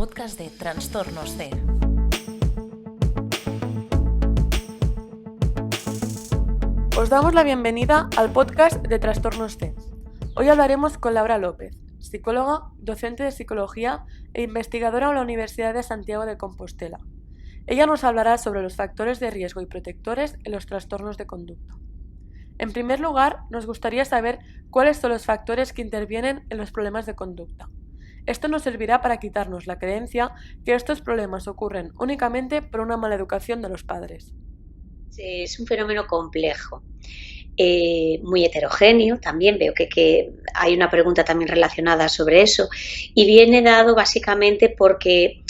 podcast de Trastornos C. Os damos la bienvenida al podcast de Trastornos C. Hoy hablaremos con Laura López, psicóloga, docente de psicología e investigadora en la Universidad de Santiago de Compostela. Ella nos hablará sobre los factores de riesgo y protectores en los trastornos de conducta. En primer lugar, nos gustaría saber cuáles son los factores que intervienen en los problemas de conducta. Esto nos servirá para quitarnos la creencia que estos problemas ocurren únicamente por una mala educación de los padres. Es un fenómeno complejo, muy heterogéneo. También veo que hay una pregunta también relacionada sobre eso, y viene dado básicamente porque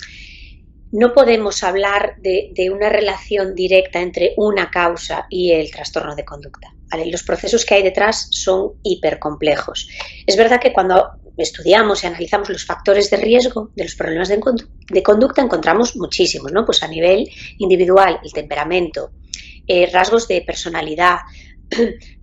no podemos hablar de una relación directa entre una causa y el trastorno de conducta, ¿vale? Los procesos que hay detrás son hipercomplejos. Es verdad que cuando estudiamos y analizamos los factores de riesgo de los problemas de conducta encontramos muchísimos, ¿no? Pues a nivel individual, el temperamento, rasgos de personalidad.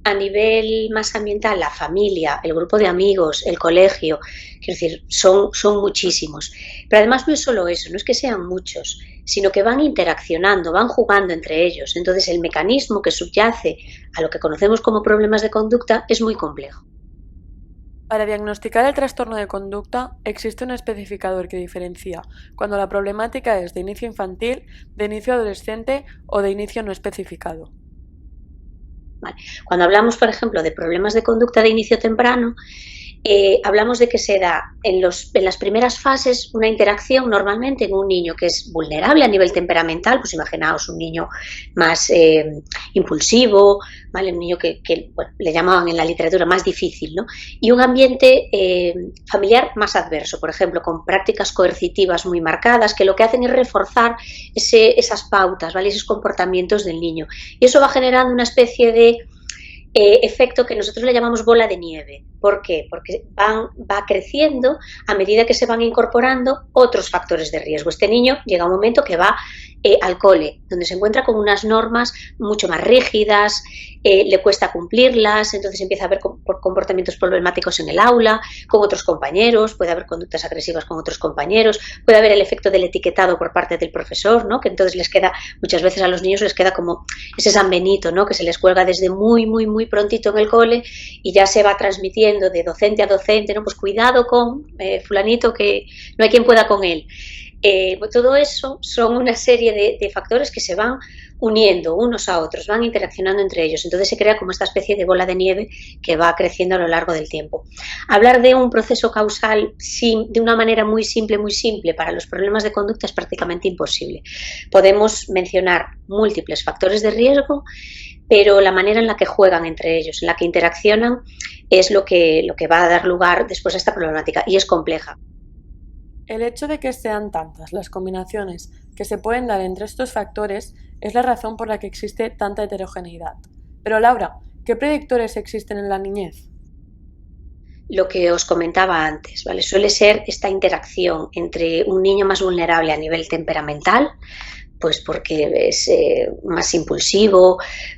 A nivel más ambiental, la familia, el grupo de amigos, el colegio, quiero decir, son muchísimos. Pero además no es solo eso, no es que sean muchos, sino que van interaccionando, van jugando entre ellos. Entonces el mecanismo que subyace a lo que conocemos como problemas de conducta es muy complejo. Para diagnosticar el trastorno de conducta existe un especificador que diferencia cuando la problemática es de inicio infantil, de inicio adolescente o de inicio no especificado. Vale. Cuando hablamos, por ejemplo, de problemas de conducta de inicio temprano, hablamos de que se da en las primeras fases una interacción normalmente en un niño que es vulnerable a nivel temperamental. Pues imaginaos un niño más impulsivo, ¿vale? Un niño que bueno, le llamaban en la literatura más difícil, ¿no? Y un ambiente familiar más adverso, por ejemplo, con prácticas coercitivas muy marcadas que lo que hacen es reforzar esas pautas, ¿vale? Esos comportamientos del niño. Y eso va generando una especie de efecto que nosotros le llamamos bola de nieve. ¿Por qué? Porque va creciendo a medida que se van incorporando otros factores de riesgo. Este niño llega un momento que va al cole, donde se encuentra con unas normas mucho más rígidas, le cuesta cumplirlas, entonces empieza a haber comportamientos problemáticos en el aula, con otros compañeros, puede haber conductas agresivas con otros compañeros, puede haber el efecto del etiquetado por parte del profesor, ¿no? Que entonces les queda, muchas veces a los niños les queda como ese San Benito, ¿no? Que se les cuelga desde muy prontito en el cole y ya se va transmitiendo de docente a docente, ¿no? Pues cuidado con fulanito que no hay quien pueda con él. Todo eso son una serie de factores que se van uniendo unos a otros, van interaccionando entre ellos. Entonces se crea como esta especie de bola de nieve que va creciendo a lo largo del tiempo. Hablar de un proceso causal de una manera muy simple para los problemas de conducta es prácticamente imposible. Podemos mencionar múltiples factores de riesgo, pero la manera en la que juegan entre ellos, en la que interaccionan, es lo que va a dar lugar después a esta problemática, y es compleja. El hecho de que sean tantas las combinaciones que se pueden dar entre estos factores es la razón por la que existe tanta heterogeneidad. Pero Laura, ¿qué predictores existen en la niñez? Lo que os comentaba antes, ¿vale? Suele ser esta interacción entre un niño más vulnerable a nivel temperamental, pues porque es más impulsivo,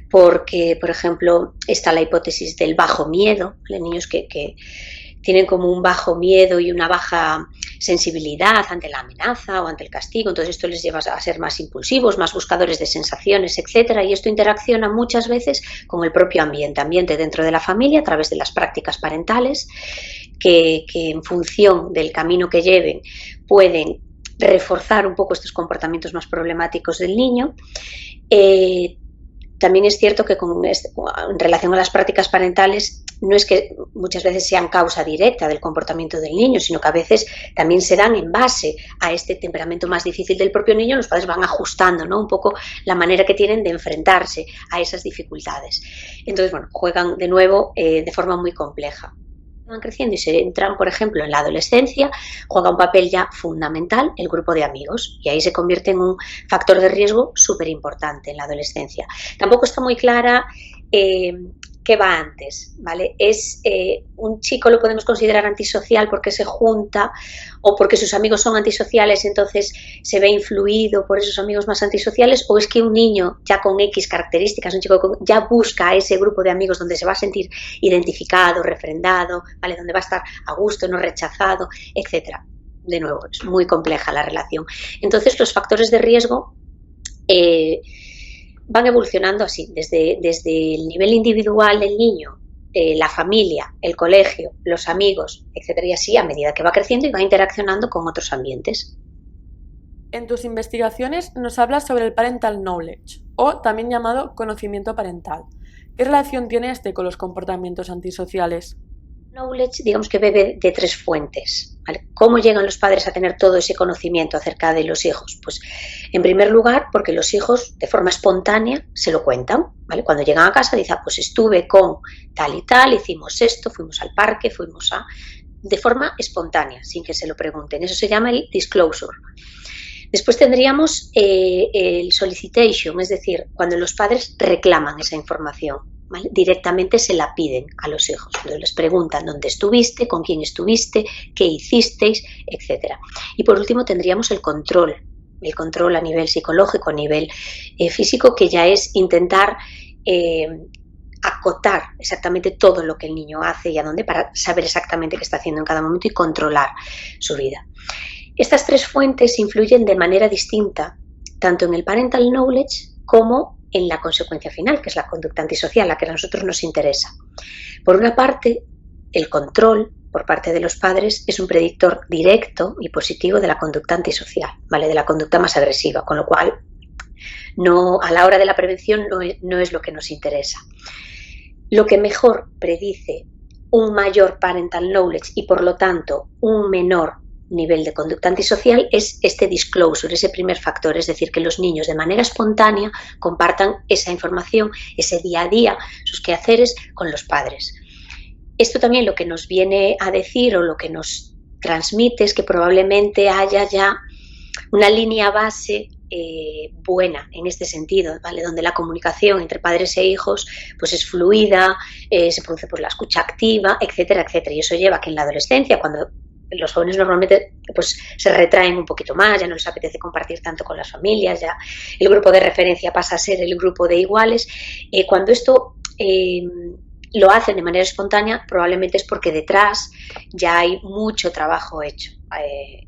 porque, por ejemplo, está la hipótesis del bajo miedo, ¿vale? Niños que tienen como un bajo miedo y una baja sensibilidad ante la amenaza o ante el castigo, entonces esto les lleva a ser más impulsivos, más buscadores de sensaciones, etcétera, y esto interacciona muchas veces con el propio ambiente dentro de la familia a través de las prácticas parentales, que en función del camino que lleven pueden reforzar un poco estos comportamientos más problemáticos del niño. También es cierto que en relación a las prácticas parentales no es que muchas veces sean causa directa del comportamiento del niño, sino que a veces también se dan en base a este temperamento más difícil del propio niño. Los padres van ajustando, ¿no? Un poco la manera que tienen de enfrentarse a esas dificultades. Entonces, bueno, juegan de nuevo de forma muy compleja. Van creciendo y se entran, por ejemplo, en la adolescencia, juega un papel ya fundamental el grupo de amigos, y ahí se convierte en un factor de riesgo súper importante en la adolescencia. Tampoco está muy clara qué va antes, ¿vale? Un chico lo podemos considerar antisocial porque se junta o porque sus amigos son antisociales, entonces se ve influido por esos amigos más antisociales, o es que un niño ya con X características, un chico ya busca a ese grupo de amigos donde se va a sentir identificado, refrendado, ¿vale? Donde va a estar a gusto, no rechazado, etcétera. de nuevo, es muy compleja la relación. Entonces, los factores de riesgo van evolucionando así, desde el nivel individual del niño, la familia, el colegio, los amigos, etcétera, y así a medida que va creciendo y va interaccionando con otros ambientes. En tus investigaciones nos hablas sobre el parental knowledge, o también llamado conocimiento parental. ¿Qué relación tiene este con los comportamientos antisociales? Knowledge, digamos que bebe de 3 fuentes, ¿vale? ¿Cómo llegan los padres a tener todo ese conocimiento acerca de los hijos? Pues, en primer lugar, porque los hijos, de forma espontánea, se lo cuentan, ¿vale? Cuando llegan a casa, dicen, pues estuve con tal y tal, hicimos esto, fuimos al parque, de forma espontánea, sin que se lo pregunten. Eso se llama el disclosure. Después tendríamos el solicitation, es decir, cuando los padres reclaman esa información, ¿vale? Directamente se la piden a los hijos. Entonces les preguntan dónde estuviste, con quién estuviste, qué hicisteis, etc. Y por último tendríamos el control a nivel psicológico, a nivel físico, que ya es intentar acotar exactamente todo lo que el niño hace y a dónde, para saber exactamente qué está haciendo en cada momento y controlar su vida. Estas 3 fuentes influyen de manera distinta, tanto en el parental knowledge como en la consecuencia final, que es la conducta antisocial, la que a nosotros nos interesa. Por una parte, el control por parte de los padres es un predictor directo y positivo de la conducta antisocial, ¿vale? De la conducta más agresiva, con lo cual a la hora de la prevención no es lo que nos interesa. Lo que mejor predice un mayor parental knowledge y por lo tanto un menor nivel de conducta antisocial es este disclosure, ese primer factor, es decir, que los niños de manera espontánea compartan esa información, ese día a día, sus quehaceres con los padres. Esto también lo que nos viene a decir o lo que nos transmite es que probablemente haya ya una línea base buena en este sentido, ¿vale? Donde la comunicación entre padres e hijos pues es fluida, se produce pues la escucha activa, etcétera, etcétera. Y eso lleva a que en la adolescencia, cuando los jóvenes normalmente pues se retraen un poquito más, ya no les apetece compartir tanto con las familias, ya el grupo de referencia pasa a ser el grupo de iguales. Cuando esto lo hacen de manera espontánea, probablemente es porque detrás ya hay mucho trabajo hecho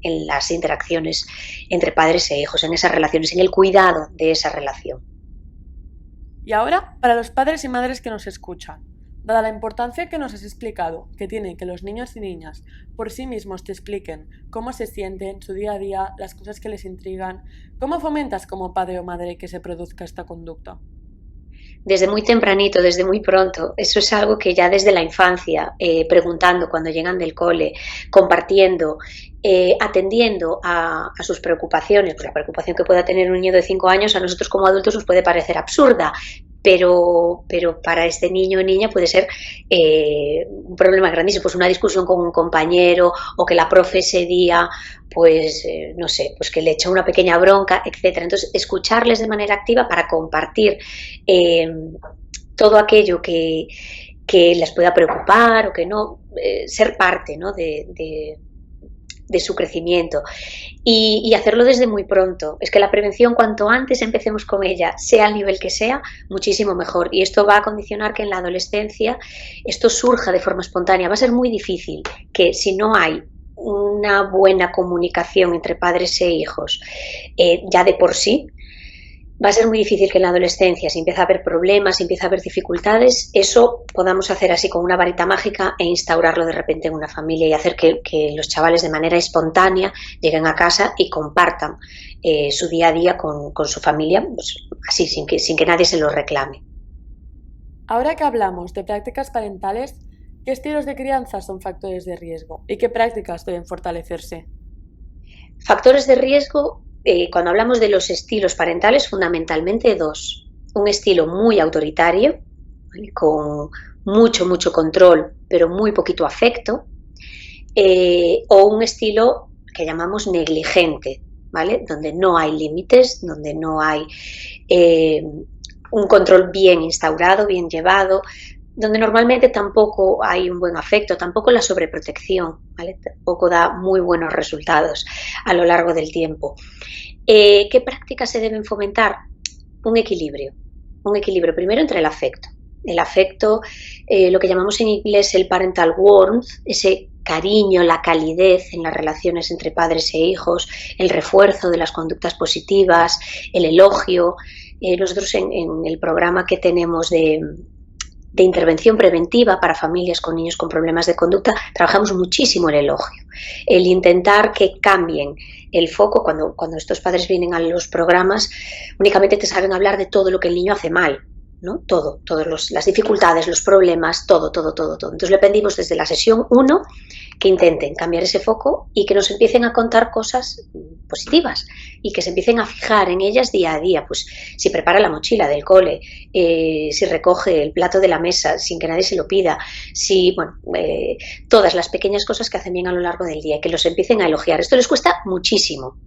en las interacciones entre padres e hijos, en esas relaciones, en el cuidado de esa relación. Y ahora, para los padres y madres que nos escuchan, dada la importancia que nos has explicado que tiene que los niños y niñas por sí mismos te expliquen cómo se sienten, su día a día, las cosas que les intrigan, ¿cómo fomentas como padre o madre que se produzca esta conducta? Desde muy tempranito, desde muy pronto. Eso es algo que ya desde la infancia, preguntando cuando llegan del cole, compartiendo, atendiendo a sus preocupaciones. Pues la preocupación que pueda tener un niño de 5 años a nosotros como adultos nos puede parecer absurda, pero para este niño o niña puede ser un problema grandísimo, pues una discusión con un compañero o que la profe ese día, pues no sé, pues que le echa una pequeña bronca, etcétera. Entonces, escucharles de manera activa para compartir todo aquello que les pueda preocupar o que no, ser parte, ¿no? de su crecimiento y hacerlo desde muy pronto. Es que la prevención, cuanto antes empecemos con ella, sea al nivel que sea, muchísimo mejor. Y esto va a condicionar que en la adolescencia esto surja de forma espontánea. Va a ser muy difícil que si no hay una buena comunicación entre padres e hijos, ya de por sí, va a ser muy difícil que en la adolescencia, si empieza a haber problemas, si empieza a haber dificultades, eso podamos hacer así con una varita mágica e instaurarlo de repente en una familia y hacer que los chavales de manera espontánea lleguen a casa y compartan su día a día con su familia, pues, así, sin que nadie se lo reclame. Ahora que hablamos de prácticas parentales, ¿qué estilos de crianza son factores de riesgo y qué prácticas deben fortalecerse? Factores de riesgo. Cuando hablamos de los estilos parentales, fundamentalmente 2. Un estilo muy autoritario, ¿vale? Con mucho control, pero muy poquito afecto, o un estilo que llamamos negligente, ¿vale? Donde no hay límites, donde no hay un control bien instaurado, bien llevado, donde normalmente tampoco hay un buen afecto, tampoco la sobreprotección, ¿vale? Tampoco da muy buenos resultados a lo largo del tiempo. ¿Qué prácticas se deben fomentar? Un equilibrio primero entre el afecto, lo que llamamos en inglés el parental warmth, ese cariño, la calidez en las relaciones entre padres e hijos, el refuerzo de las conductas positivas, el elogio. Nosotros en el programa que tenemos de intervención preventiva para familias con niños con problemas de conducta, trabajamos muchísimo el elogio, el intentar que cambien el foco. Cuando estos padres vienen a los programas, únicamente te saben hablar de todo lo que el niño hace mal, ¿no? Todas las dificultades, los problemas, todo. Entonces le pedimos desde la sesión 1 que intenten cambiar ese foco y que nos empiecen a contar cosas positivas y que se empiecen a fijar en ellas día a día. Pues si prepara la mochila del cole, si recoge el plato de la mesa sin que nadie se lo pida, todas las pequeñas cosas que hacen bien a lo largo del día, que los empiecen a elogiar. Esto les cuesta muchísimo.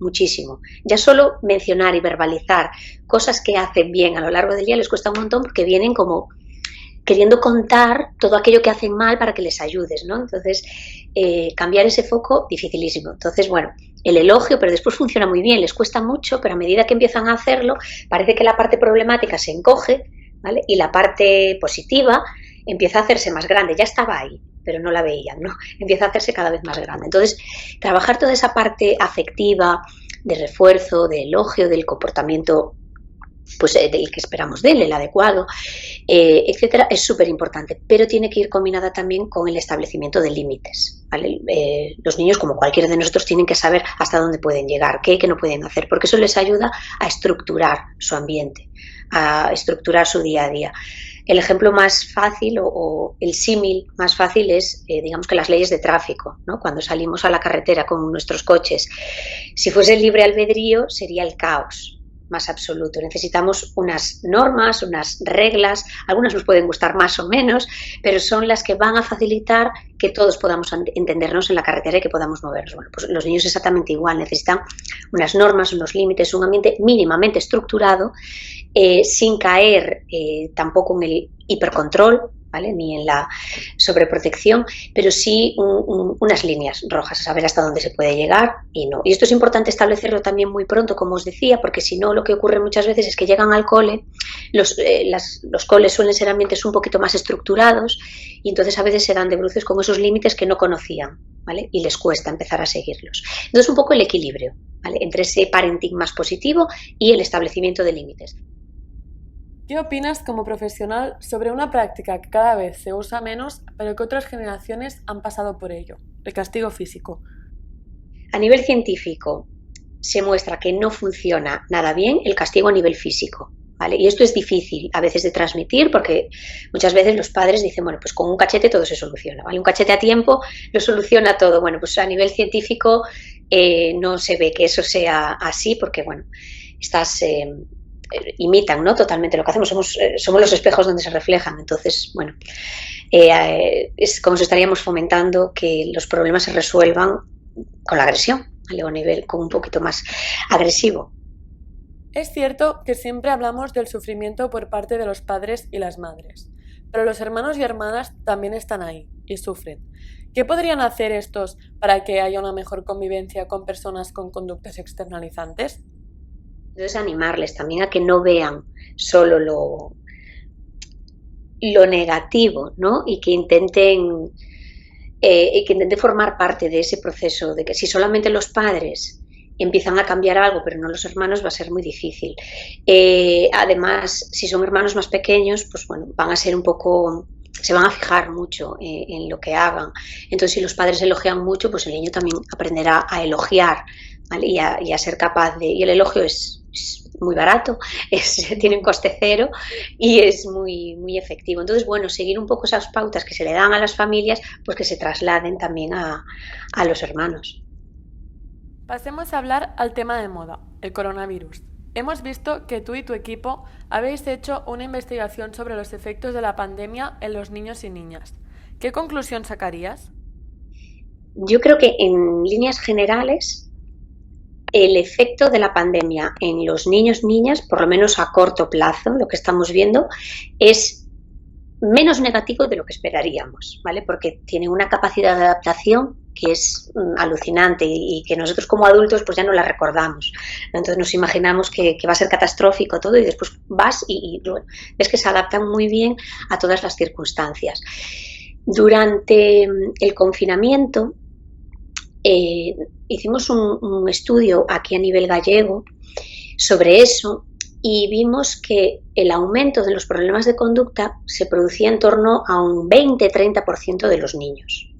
Ya solo mencionar y verbalizar cosas que hacen bien a lo largo del día les cuesta un montón, porque vienen como queriendo contar todo aquello que hacen mal para que les ayudes, ¿no? Entonces, cambiar ese foco, dificilísimo. Entonces, bueno, el elogio, pero después funciona muy bien, les cuesta mucho, pero a medida que empiezan a hacerlo, parece que la parte problemática se encoge, ¿vale? Y la parte positiva empieza a hacerse más grande. Ya estaba ahí, pero no la veían, ¿no? Empieza a hacerse cada vez más grande. Entonces, trabajar toda esa parte afectiva, de refuerzo, de elogio, del comportamiento pues del que esperamos de él, el adecuado, etcétera, es súper importante, pero tiene que ir combinada también con el establecimiento de límites, ¿vale? Los niños, como cualquiera de nosotros, tienen que saber hasta dónde pueden llegar, qué no pueden hacer, porque eso les ayuda a estructurar su ambiente, a estructurar su día a día. El ejemplo más fácil o el símil más fácil es, digamos, que las leyes de tráfico, ¿no? Cuando salimos a la carretera con nuestros coches, si fuese libre albedrío sería el caos más absoluto. Necesitamos unas normas, unas reglas, algunas nos pueden gustar más o menos, pero son las que van a facilitar que todos podamos entendernos en la carretera y que podamos movernos. Bueno, pues los niños exactamente igual, necesitan unas normas, unos límites, un ambiente mínimamente estructurado, sin caer tampoco en el hipercontrol, ¿vale? Ni en la sobreprotección, pero sí unas líneas rojas, a saber hasta dónde se puede llegar y no. Y esto es importante establecerlo también muy pronto, como os decía, porque si no, lo que ocurre muchas veces es que llegan al cole, los coles suelen ser ambientes un poquito más estructurados y entonces a veces se dan de bruces con esos límites que no conocían, ¿vale? Y les cuesta empezar a seguirlos. Entonces un poco el equilibrio, ¿vale? Entre ese parenting más positivo y el establecimiento de límites. ¿Qué opinas como profesional sobre una práctica que cada vez se usa menos, pero que otras generaciones han pasado por ello? El castigo físico. A nivel científico se muestra que no funciona nada bien el castigo a nivel físico, ¿vale? Y esto es difícil a veces de transmitir porque muchas veces los padres dicen, bueno, pues con un cachete todo se soluciona, ¿vale? Un cachete a tiempo lo soluciona todo. Bueno, pues a nivel científico no se ve que eso sea así porque, bueno, imitan, ¿no? Totalmente lo que hacemos, somos los espejos donde se reflejan. Entonces, bueno, es como si estaríamos fomentando que los problemas se resuelvan con la agresión, ¿vale? O a nivel con un poquito más agresivo. Es cierto que siempre hablamos del sufrimiento por parte de los padres y las madres, pero los hermanos y hermanas también están ahí y sufren. ¿Qué podrían hacer estos para que haya una mejor convivencia con personas con conductas externalizantes? Entonces, animarles también a que no vean solo lo negativo, ¿no? Y que intenten formar parte de ese proceso, de que si solamente los padres empiezan a cambiar algo, pero no los hermanos, va a ser muy difícil. Además, si son hermanos más pequeños, pues bueno, se van a fijar mucho en lo que hagan. Entonces, si los padres elogian mucho, pues el niño también aprenderá a elogiar, ¿vale? y a ser capaz de... Y el elogio es muy barato, tiene un coste cero y es muy, muy efectivo. Entonces, bueno, seguir un poco esas pautas que se le dan a las familias, pues que se trasladen también a los hermanos. Pasemos a hablar al tema de moda, el coronavirus. Hemos visto que tú y tu equipo habéis hecho una investigación sobre los efectos de la pandemia en los niños y niñas. ¿Qué conclusión sacarías? Yo creo que en líneas generales el efecto de la pandemia en los niños, niñas, por lo menos a corto plazo, lo que estamos viendo, es menos negativo de lo que esperaríamos, ¿vale? Porque tienen una capacidad de adaptación que es alucinante y que nosotros como adultos pues ya no la recordamos. Entonces nos imaginamos que va a ser catastrófico todo y después vas y bueno, ves que se adaptan muy bien a todas las circunstancias. Durante el confinamiento hicimos un estudio aquí a nivel gallego sobre eso y vimos que el aumento de los problemas de conducta se producía en torno a un 20-30% de los niños.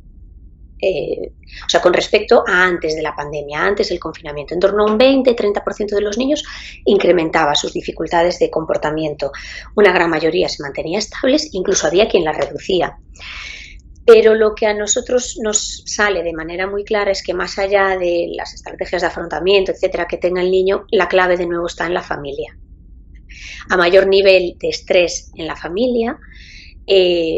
O sea, con respecto a antes de la pandemia, antes del confinamiento, en torno a un 20-30% de los niños incrementaba sus dificultades de comportamiento. Una gran mayoría se mantenía estables, incluso había quien las reducía. Pero lo que a nosotros nos sale de manera muy clara es que más allá de las estrategias de afrontamiento, etcétera, que tenga el niño, la clave de nuevo está en la familia. A mayor nivel de estrés en la familia,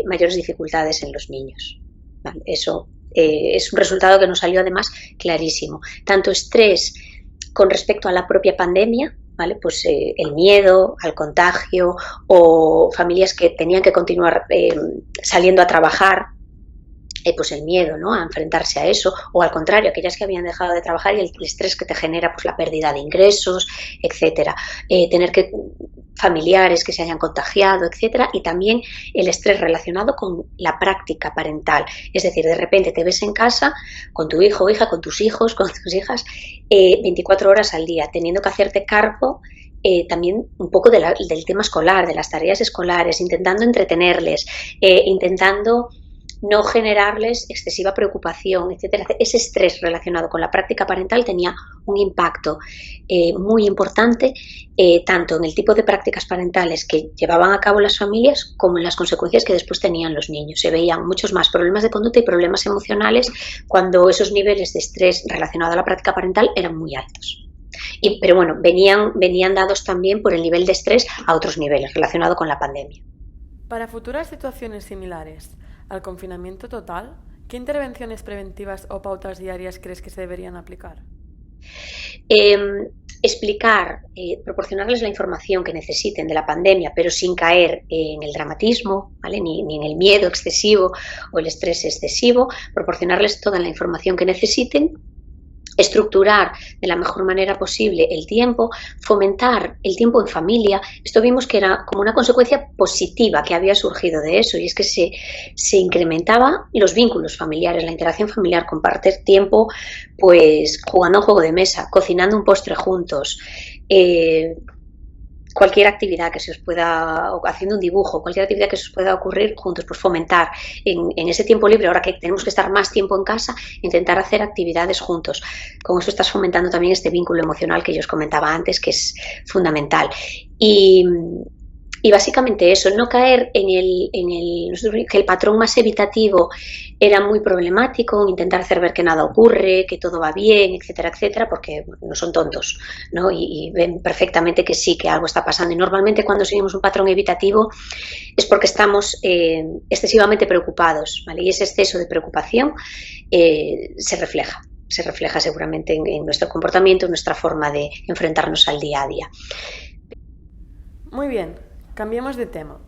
mayores dificultades en los niños. ¿Vale? Eso es un resultado que nos salió además clarísimo. Tanto estrés con respecto a la propia pandemia, ¿vale? Pues el miedo al contagio o familias que tenían que continuar saliendo a trabajar, pues el miedo, ¿no?, a enfrentarse a eso, o al contrario, aquellas que habían dejado de trabajar y el estrés que te genera pues la pérdida de ingresos, etcétera, tener que familiares que se hayan contagiado, etcétera, y también el estrés relacionado con la práctica parental, es decir, de repente te ves en casa con tu hijo o hija, con tus hijos, con tus hijas, 24 horas al día, teniendo que hacerte cargo también un poco del tema escolar, de las tareas escolares, intentando entretenerles, intentando no generarles excesiva preocupación, etcétera. Ese estrés relacionado con la práctica parental tenía un impacto muy importante, tanto en el tipo de prácticas parentales que llevaban a cabo las familias como en las consecuencias que después tenían los niños. Se veían muchos más problemas de conducta y problemas emocionales cuando esos niveles de estrés relacionado a la práctica parental eran muy altos. Pero bueno, venían dados también por el nivel de estrés a otros niveles relacionado con la pandemia. Para futuras situaciones similares al confinamiento total, ¿qué intervenciones preventivas o pautas diarias crees que se deberían aplicar? Explicar, proporcionarles la información que necesiten de la pandemia, pero sin caer en el dramatismo, ¿vale?, ni en el miedo excesivo o el estrés excesivo, proporcionarles toda la información que necesiten, estructurar de la mejor manera posible el tiempo, fomentar el tiempo en familia. Esto vimos que era como una consecuencia positiva que había surgido de eso, y es que se incrementaba los vínculos familiares, la interacción familiar, compartir tiempo pues jugando a un juego de mesa, cocinando un postre juntos, cualquier actividad que se os pueda, o haciendo un dibujo, cualquier actividad que se os pueda ocurrir juntos, pues fomentar en ese tiempo libre, ahora que tenemos que estar más tiempo en casa, intentar hacer actividades juntos. Con eso estás fomentando también este vínculo emocional que yo os comentaba antes, que es fundamental. Y básicamente eso, no caer que el patrón más evitativo era muy problemático, intentar hacer ver que nada ocurre, que todo va bien, etcétera, etcétera, porque no son tontos, ¿no? Y ven perfectamente que sí, que algo está pasando. Y normalmente cuando seguimos un patrón evitativo es porque estamos excesivamente preocupados, ¿vale? Y ese exceso de preocupación se refleja seguramente en nuestro comportamiento, en nuestra forma de enfrentarnos al día a día. Muy bien. Cambiemos de tema.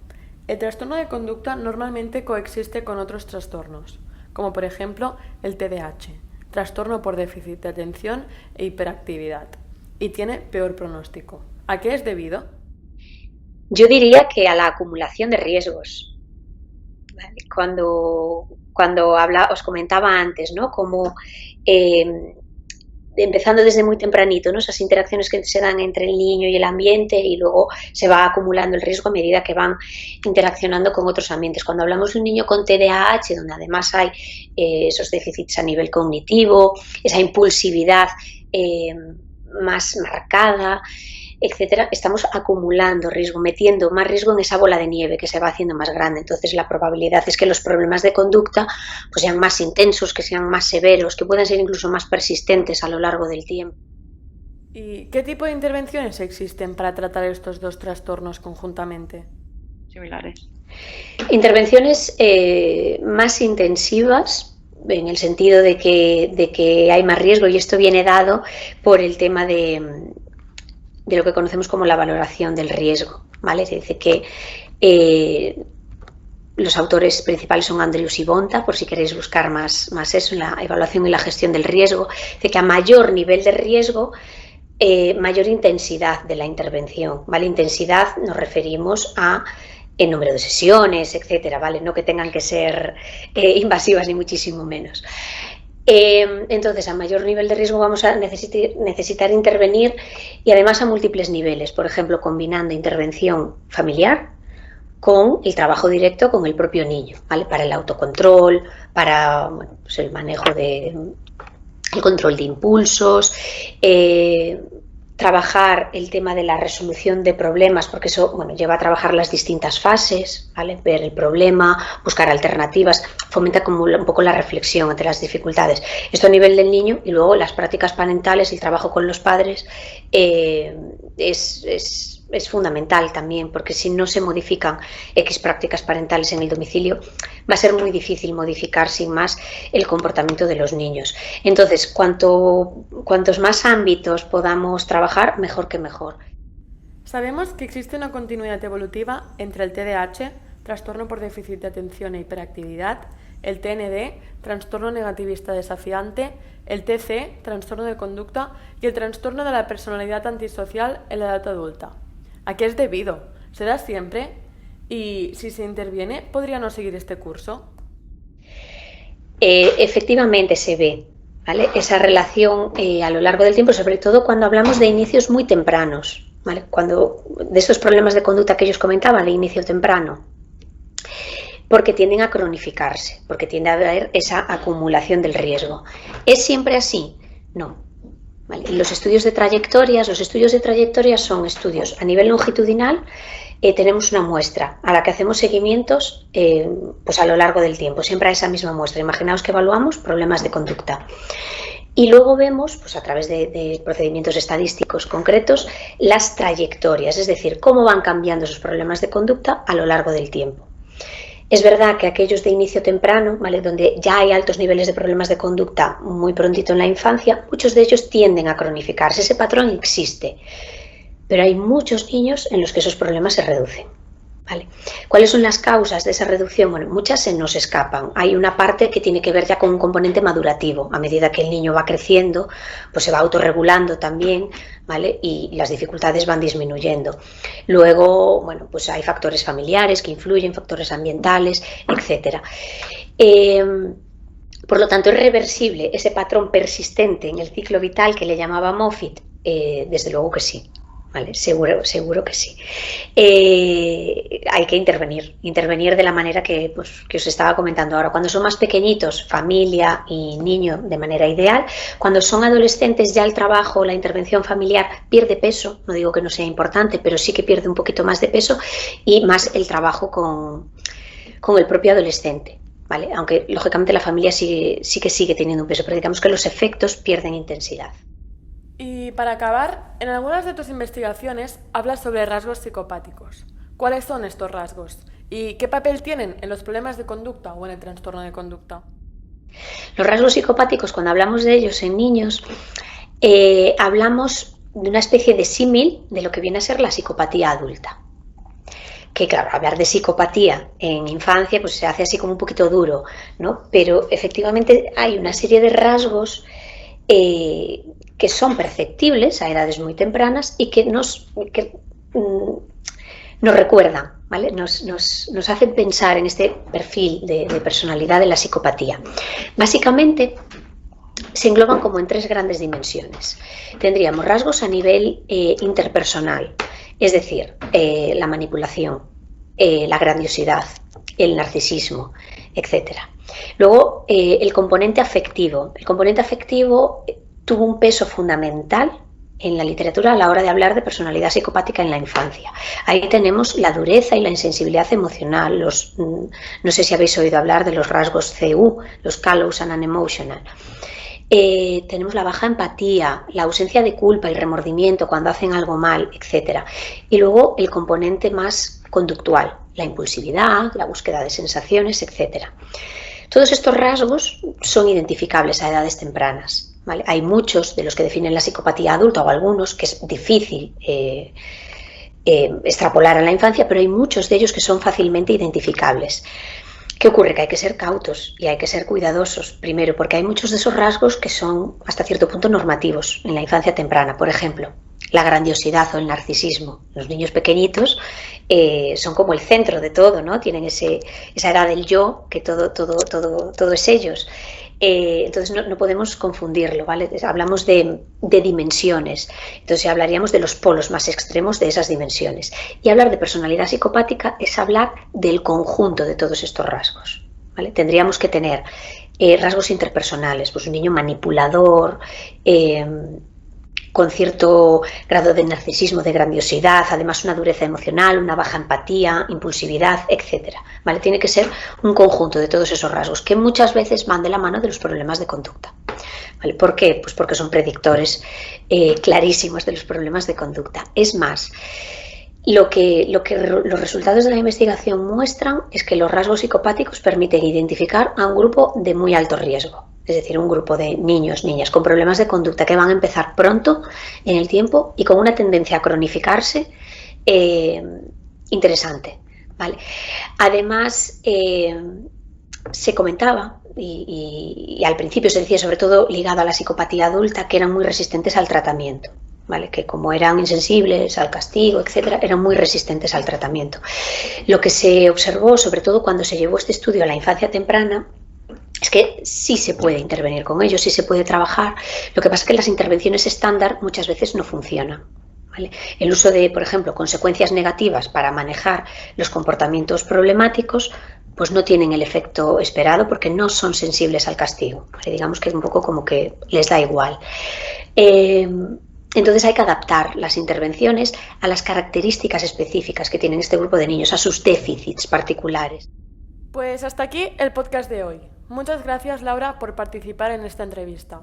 El trastorno de conducta normalmente coexiste con otros trastornos, como por ejemplo el TDAH, trastorno por déficit de atención e hiperactividad, y tiene peor pronóstico. ¿A qué es debido? Yo diría que a la acumulación de riesgos. ¿Vale? Cuando os comentaba antes, ¿no?, como empezando desde muy tempranito, ¿no?, esas interacciones que se dan entre el niño y el ambiente, y luego se va acumulando el riesgo a medida que van interaccionando con otros ambientes. Cuando hablamos de un niño con TDAH, donde además hay esos déficits a nivel cognitivo, esa impulsividad más marcada, etcétera, estamos acumulando riesgo, metiendo más riesgo en esa bola de nieve que se va haciendo más grande. Entonces la probabilidad es que los problemas de conducta pues sean más intensos, que sean más severos, que puedan ser incluso más persistentes a lo largo del tiempo. ¿Y qué tipo de intervenciones existen para tratar estos dos trastornos conjuntamente? Similares. Intervenciones más intensivas, en el sentido de que hay más riesgo, y esto viene dado por el tema de lo que conocemos como la valoración del riesgo, ¿vale? Se dice que los autores principales son Andrews y Bonta, por si queréis buscar más eso en la evaluación y la gestión del riesgo. Dice que a mayor nivel de riesgo, mayor intensidad de la intervención, ¿vale? Intensidad nos referimos a en número de sesiones, etcétera, ¿vale? No que tengan que ser invasivas ni muchísimo menos. Entonces, a mayor nivel de riesgo vamos a necesitar intervenir y además a múltiples niveles, por ejemplo, combinando intervención familiar con el trabajo directo con el propio niño, ¿vale? Para el autocontrol, para pues el manejo el control de impulsos, trabajar el tema de la resolución de problemas, porque eso lleva a trabajar las distintas fases, ¿vale? Ver el problema, buscar alternativas, fomenta como un poco la reflexión ante las dificultades. Esto a nivel del niño, y luego las prácticas parentales, el trabajo con los padres es fundamental también, porque si no se modifican X prácticas parentales en el domicilio, va a ser muy difícil modificar sin más el comportamiento de los niños. Entonces, cuantos más ámbitos podamos trabajar, mejor que mejor. Sabemos que existe una continuidad evolutiva entre el TDAH, trastorno por déficit de atención e hiperactividad, el TND, trastorno negativista desafiante, el TC, trastorno de conducta, y el trastorno de la personalidad antisocial en la edad adulta. ¿A qué es debido? ¿Se da siempre? Y si se interviene, ¿podría no seguir este curso? Efectivamente se ve, ¿vale? Esa relación a lo largo del tiempo, sobre todo cuando hablamos de inicios muy tempranos, ¿vale? Cuando de esos problemas de conducta que ellos comentaban de inicio temprano, porque tienden a cronificarse, porque tiende a haber esa acumulación del riesgo. ¿Es siempre así? No. ¿Vale? Los estudios de trayectorias son estudios a nivel longitudinal. Tenemos una muestra a la que hacemos seguimientos pues a lo largo del tiempo, siempre a esa misma muestra. Imaginaos que evaluamos problemas de conducta. Y luego vemos, pues a través de procedimientos estadísticos concretos, las trayectorias, es decir, cómo van cambiando esos problemas de conducta a lo largo del tiempo. Es verdad que aquellos de inicio temprano, ¿vale? Donde ya hay altos niveles de problemas de conducta muy prontito en la infancia, muchos de ellos tienden a cronificarse. Ese patrón existe, pero hay muchos niños en los que esos problemas se reducen, ¿vale? ¿Cuáles son las causas de esa reducción? Bueno, muchas se nos escapan. Hay una parte que tiene que ver ya con un componente madurativo. A medida que el niño va creciendo, pues se va autorregulando también, ¿vale? Y las dificultades van disminuyendo. Luego, bueno, pues hay factores familiares que influyen, factores ambientales, etcétera. Por lo tanto, es reversible ese patrón persistente en el ciclo vital que le llamaba Moffitt. Desde luego que sí. ¿Vale? Seguro que sí. Hay que intervenir de la manera que os estaba comentando ahora. Cuando son más pequeñitos, familia y niño de manera ideal. Cuando son adolescentes, ya el trabajo, la intervención familiar pierde peso. No digo que no sea importante, pero sí que pierde un poquito más de peso y más el trabajo con el propio adolescente, ¿vale? Aunque lógicamente la familia sí que sigue teniendo un peso, pero digamos que los efectos pierden intensidad. Y para acabar, en algunas de tus investigaciones hablas sobre rasgos psicopáticos. ¿Cuáles son estos rasgos? ¿Y qué papel tienen en los problemas de conducta o en el trastorno de conducta? Los rasgos psicopáticos, cuando hablamos de ellos en niños, hablamos de una especie de símil de lo que viene a ser la psicopatía adulta. Que claro, hablar de psicopatía en infancia pues se hace así como un poquito duro, ¿no? Pero efectivamente hay una serie de rasgos que son perceptibles a edades muy tempranas y que nos recuerdan, ¿vale? Nos hacen pensar en este perfil de personalidad de la psicopatía. Básicamente se engloban como en tres grandes dimensiones. Tendríamos rasgos a nivel interpersonal, es decir, la manipulación, la grandiosidad, el narcisismo, etc. Luego, el componente afectivo. El componente afectivo tuvo un peso fundamental en la literatura a la hora de hablar de personalidad psicopática en la infancia. Ahí tenemos la dureza y la insensibilidad emocional. No sé si habéis oído hablar de los rasgos CU, los callous and unemotional. Tenemos la baja empatía, la ausencia de culpa y remordimiento cuando hacen algo mal, etc. Y luego el componente más conductual, la impulsividad, la búsqueda de sensaciones, etc. Todos estos rasgos son identificables a edades tempranas, ¿vale? Hay muchos de los que definen la psicopatía adulta o algunos que es difícil extrapolar a la infancia, pero hay muchos de ellos que son fácilmente identificables. ¿Qué ocurre? Que hay que ser cautos y hay que ser cuidadosos, primero, porque hay muchos de esos rasgos que son hasta cierto punto normativos en la infancia temprana. Por ejemplo, la grandiosidad o el narcisismo. Los niños pequeñitos son como el centro de todo, ¿no? Tienen esa edad del yo, que todo es ellos. Entonces no podemos confundirlo, ¿vale? Hablamos de dimensiones, entonces hablaríamos de los polos más extremos de esas dimensiones. Y hablar de personalidad psicopática es hablar del conjunto de todos estos rasgos, ¿vale? Tendríamos que tener rasgos interpersonales, pues un niño manipulador, con cierto grado de narcisismo, de grandiosidad, además una dureza emocional, una baja empatía, impulsividad, etc. ¿Vale? Tiene que ser un conjunto de todos esos rasgos que muchas veces van de la mano de los problemas de conducta. ¿Vale? ¿Por qué? Pues porque son predictores clarísimos de los problemas de conducta. Es más, lo que los resultados de la investigación muestran es que los rasgos psicopáticos permiten identificar a un grupo de muy alto riesgo. Es decir, un grupo de niños, niñas con problemas de conducta que van a empezar pronto en el tiempo y con una tendencia a cronificarse interesante, ¿vale? Además, se comentaba, y al principio se decía, sobre todo ligado a la psicopatía adulta, que eran muy resistentes al tratamiento, ¿vale? Que como eran insensibles al castigo, etcétera, eran muy resistentes al tratamiento. Lo que se observó, sobre todo cuando se llevó este estudio a la infancia temprana, es que sí se puede intervenir con ellos, sí se puede trabajar. Lo que pasa es que las intervenciones estándar muchas veces no funcionan, ¿vale? El uso de, por ejemplo, consecuencias negativas para manejar los comportamientos problemáticos, pues no tienen el efecto esperado porque no son sensibles al castigo, ¿vale? Digamos que es un poco como que les da igual. Entonces hay que adaptar las intervenciones a las características específicas que tienen este grupo de niños, a sus déficits particulares. Pues hasta aquí el podcast de hoy. Muchas gracias, Laura, por participar en esta entrevista.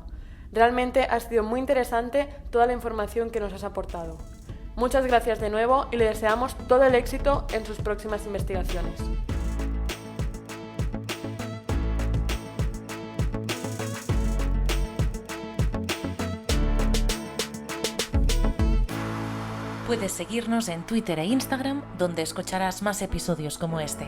Realmente ha sido muy interesante toda la información que nos has aportado. Muchas gracias de nuevo y le deseamos todo el éxito en sus próximas investigaciones. Puedes seguirnos en Twitter e Instagram, donde escucharás más episodios como este.